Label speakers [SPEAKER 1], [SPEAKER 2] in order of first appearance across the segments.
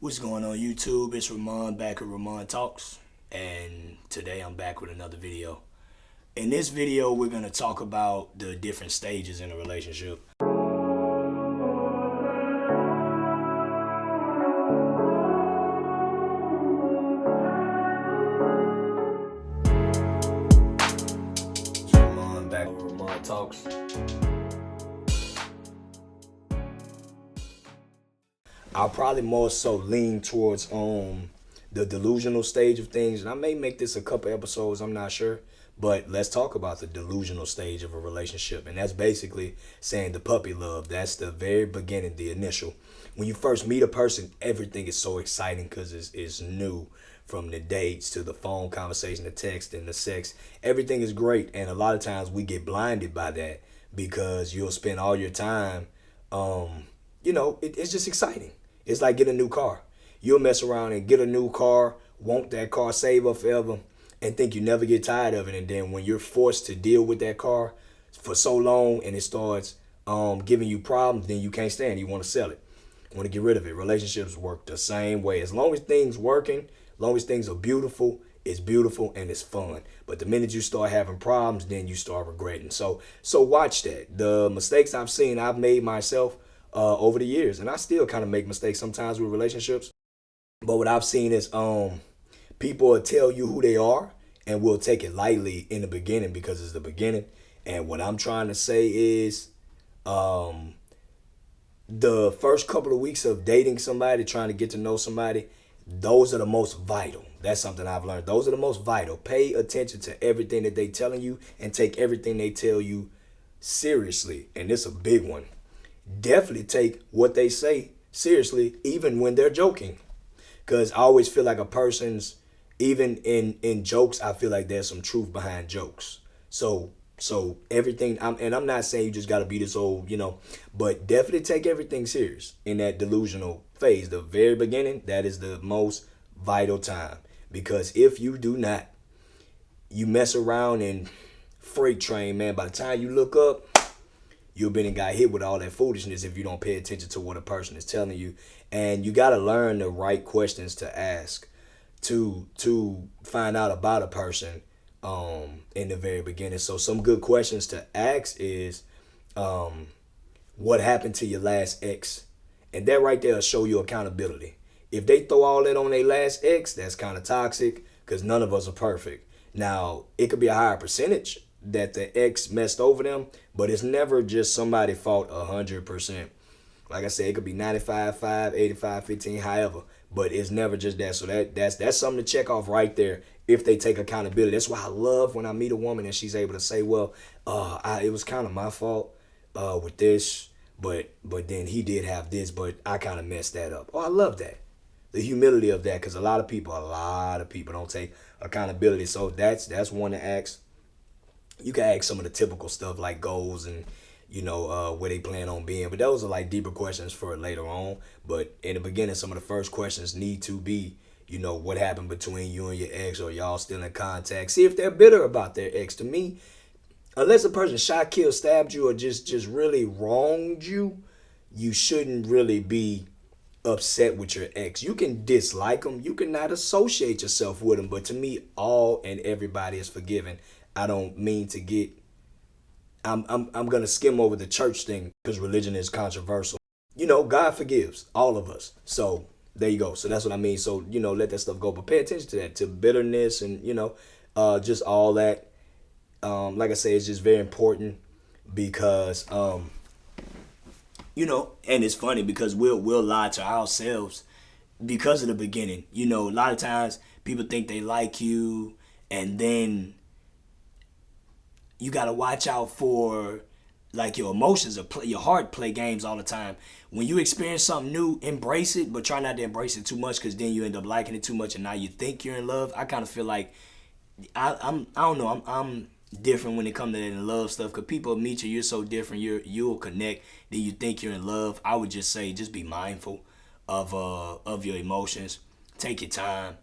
[SPEAKER 1] What's going on YouTube? It's Ramon back at Ramon Talks, and today I'm back with another video. In this video, we're going to talk about the different stages in a relationship. It's Ramon back with Ramon Talks. I'll probably more so lean towards the delusional stage of things, and I may make this a couple episodes, I'm not sure, but let's talk about the delusional stage of a relationship. And that's basically saying the puppy love. That's the very beginning, the initial. When you first meet a person, everything is so exciting because it's new. From the dates to the phone conversation, the text and the sex, everything is great. And a lot of times we get blinded by that because you'll spend all your time it's just exciting. It's like getting a new car. You'll mess around and get a new car, want that car, save up forever, and think you never get tired of it. And then when you're forced to deal with that car for so long and it starts giving you problems, then you can't stand it. You want to sell it. You want to get rid of it. Relationships work the same way. As long as things working, as long as things are beautiful, it's beautiful and it's fun. But the minute you start having problems, then you start regretting. So watch that. The mistakes I've made myself over the years, and I still kind of make mistakes sometimes with relationships, but what I've seen is people will tell you who they are and will take it lightly in the beginning because it's the beginning. And what I'm trying to say is the first couple of weeks of dating somebody, trying to get to know somebody, those are the most vital. That's something I've learned. Those are the most vital. Pay attention to everything that they telling you and take everything they tell you seriously. And this is a big one. Definitely take what they say seriously, even when they're joking. Because I always feel like a person's, even in jokes, I feel like there's some truth behind jokes. So everything, I'm not saying you just got to be this old, but definitely take everything serious in that delusional phase. The very beginning, that is the most vital time. Because if you do not, you mess around and freight train, man, by the time you look up, you've been and got hit with all that foolishness if you don't pay attention to what a person is telling you. And you got to learn the right questions to ask to find out about a person in the very beginning. So some good questions to ask is, what happened to your last ex? And that right there will show you accountability. If they throw all that on their last ex, that's kind of toxic because none of us are perfect. Now, it could be a higher percentage that the ex messed over them, but it's never just somebody's fault 100%. Like I said, it could be 95-5, 85-15, however, but it's never just that. So that's something to check off right there if they take accountability. That's why I love when I meet a woman and she's able to say, well, it was kind of my fault with this, but then he did have this, but I kind of messed that up. Oh, I love that. The humility of that, because a lot of people don't take accountability. So that's one to ask. You can ask some of the typical stuff like goals and, where they plan on being. But those are like deeper questions for later on. But in the beginning, some of the first questions need to be, what happened between you and your ex, or y'all still in contact. See if they're bitter about their ex. To me, unless a person shot, killed, stabbed you, or just really wronged you, you shouldn't really be upset with your ex. You can dislike them. You can not associate yourself with them. But to me, all and everybody is forgiven. I don't mean to get, I'm going to skim over the church thing because religion is controversial. God forgives all of us. So there you go. So that's what I mean. So, let that stuff go, but pay attention to that, to bitterness and, just all that. Like I say, it's just very important because, and it's funny because we'll lie to ourselves because of the beginning. A lot of times people think they like you, and then you got to watch out for like your emotions or your heart play games all the time. When you experience something new, embrace it, but try not to embrace it too much because then you end up liking it too much and now you think you're in love. I kind of feel like I don't know. I'm different when it comes to that in love stuff because people meet you. You're so different. You'll connect. Then you think you're in love. I would just say just be mindful of your emotions. Take your time.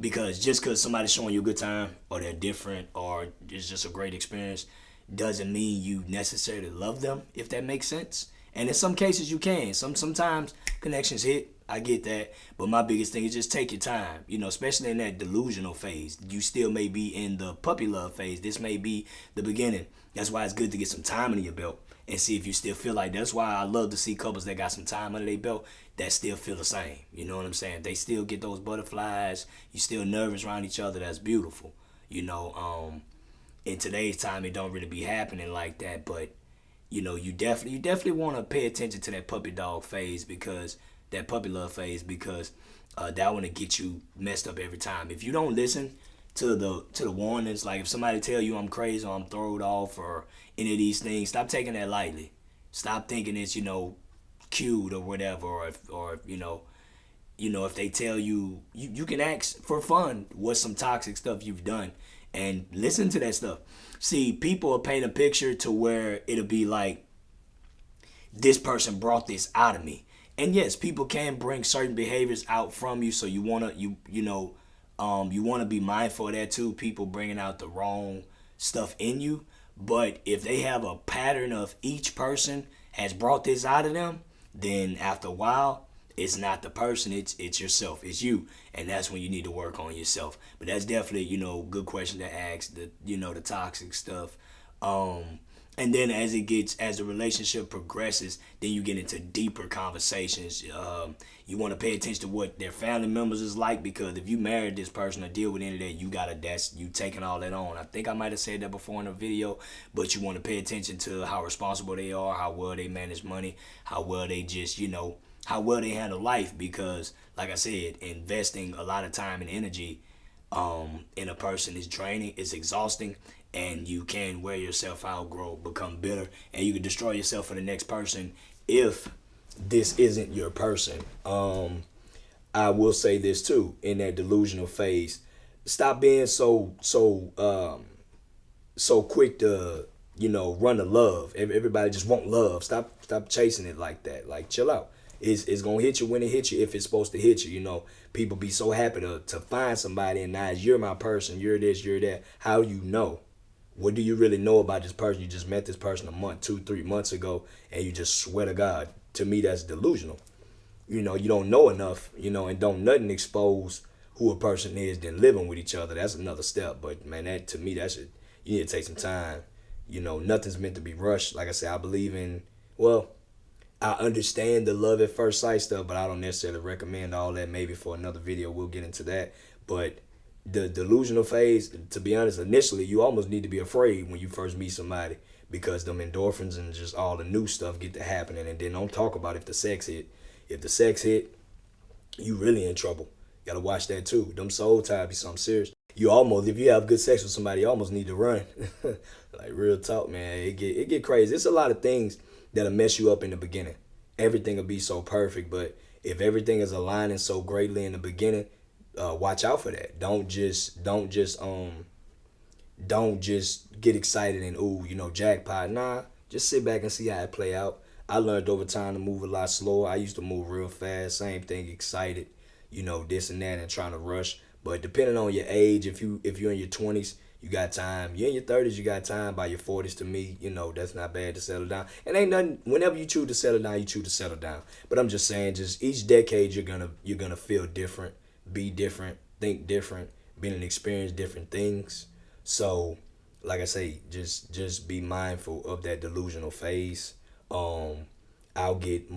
[SPEAKER 1] Because just because somebody's showing you a good time or they're different or it's just a great experience doesn't mean you necessarily love them, if that makes sense. And in some cases you can. Sometimes connections hit. I get that, but my biggest thing is just take your time. Especially in that delusional phase. You still may be in the puppy love phase. This may be the beginning. That's why it's good to get some time under your belt and see if you still feel like. That's why I love to see couples that got some time under their belt that still feel the same. You know what I'm saying? They still get those butterflies. You still nervous around each other. That's beautiful. In today's time, it don't really be happening like that. But you definitely want to pay attention to that puppy dog phase, because that puppy love phase, because that one to get you messed up every time. If you don't listen to the warnings, like if somebody tell you I'm crazy or I'm thrown off or any of these things, stop taking that lightly. Stop thinking it's cute or whatever, or if they tell you, you can ask for fun what's some toxic stuff you've done, and listen to that stuff. See, people will paint a picture to where it'll be like, this person brought this out of me. And yes, people can bring certain behaviors out from you, so you wanna you wanna be mindful of that too. People bringing out the wrong stuff in you, but if they have a pattern of each person has brought this out of them, then after a while, it's not the person, it's yourself, it's you, and that's when you need to work on yourself. But that's definitely good question to ask, the toxic stuff. And then as the relationship progresses, then you get into deeper conversations. You want to pay attention to what their family members is like, because if you married this person or deal with any of that, that's you taking all that on. I think I might have said that before in a video, but you want to pay attention to how responsible they are, how well they manage money, how well they just, how well they handle life, because like I said, investing a lot of time and energy in a person is draining, it's exhausting, and you can wear yourself out, become bitter, and you can destroy yourself for the next person if this isn't your person. I will say this too, in that delusional phase, stop being so quick to run to love. Everybody just want love. Stop chasing it like that. Like, chill out. It's gonna hit you when it hits you, if it's supposed to hit you. People be so happy to find somebody, and now you're my person, you're this, you're that. How you know? What do you really know about this person? You just met this person a month, 2-3 months ago, and you just swear to God. To me, that's delusional. You don't know enough, and don't nothing expose who a person is than living with each other. That's another step. But man, that to me, you need to take some time. Nothing's meant to be rushed. Like I said, I believe in, I understand the love at first sight stuff, but I don't necessarily recommend all that. Maybe for another video, we'll get into that. But the delusional phase, to be honest, initially, you almost need to be afraid when you first meet somebody, because them endorphins and just all the new stuff get to happening. And then don't talk about if the sex hit. If the sex hit, you really in trouble. You gotta watch that too. Them soul ties be something serious. If you have good sex with somebody, you almost need to run. Like, real talk, man. It get crazy. It's a lot of things that'll mess you up in the beginning. Everything will be so perfect, but if everything is aligning so greatly in the beginning, watch out for that. Don't just get excited and jackpot. Nah, just sit back and see how it play out. I learned over time to move a lot slower. I used to move real fast. Same thing, excited, this and that, and trying to rush. But depending on your age, if you're in your 20s, you got time. You're in your 30s, you got time. By your 40s, to me, that's not bad to settle down. And ain't nothing. Whenever you choose to settle down, you choose to settle down. But I'm just saying, just each decade, you're gonna feel different, be different, think different, be and experience different things. So, like I say, just be mindful of that delusional phase. I think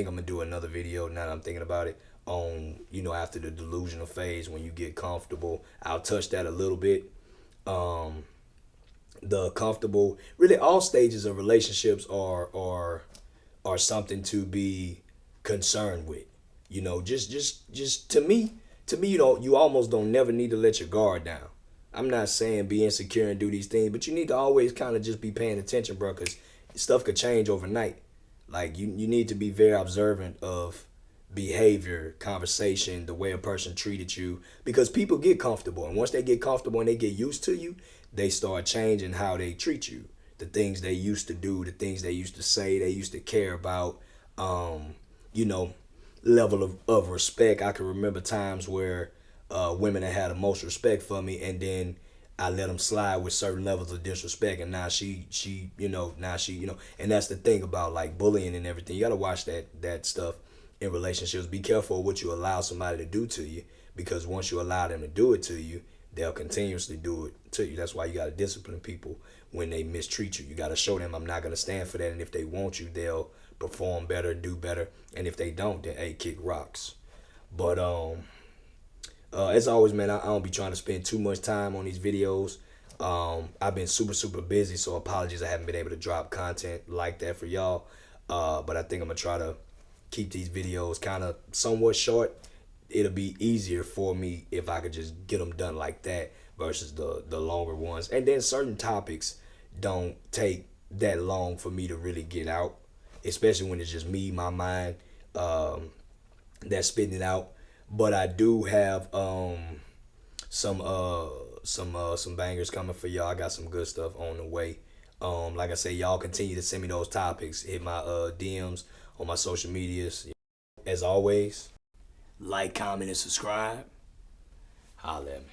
[SPEAKER 1] I'm gonna do another video now that I'm thinking about it, on after the delusional phase, when you get comfortable. I'll touch that a little bit. The comfortable, really all stages of relationships are something to be concerned with. Just to me, you almost don't never need to let your guard down. I'm not saying be insecure and do these things, but you need to always kind of just be paying attention, bro, because stuff could change overnight. Like, you need to be very observant of behavior, conversation, the way a person treated you, because people get comfortable, and once they get comfortable and they get used to you, they start changing how they treat you, the things they used to do, the things they used to say, they used to care about, level of respect. I can remember times where women had the most respect for me, and then I let them slide with certain levels of disrespect, and now and that's the thing about like bullying and everything. You gotta watch that stuff in relationships. Be careful of what you allow somebody to do to you, because once you allow them to do it to you, they'll continuously do it to you. That's why you gotta discipline people when they mistreat you. You gotta show them I'm not gonna stand for that, and if they want you, they'll perform better, do better, and if they don't, then hey, kick rocks. But as always, man, I don't be trying to spend too much time on these videos. I've been super busy, so apologies I haven't been able to drop content like that for y'all. But I think I'm gonna try to keep these videos kind of somewhat short. It'll be easier for me if I could just get them done like that versus the longer ones. And then certain topics don't take that long for me to really get out, especially when it's just me, my mind, that's spitting it out. But I do have some some bangers coming for y'all. I got some good stuff on the way. Like I say, y'all continue to send me those topics. Hit my DMs on my social medias. As always, like, comment, and subscribe. Holla at me.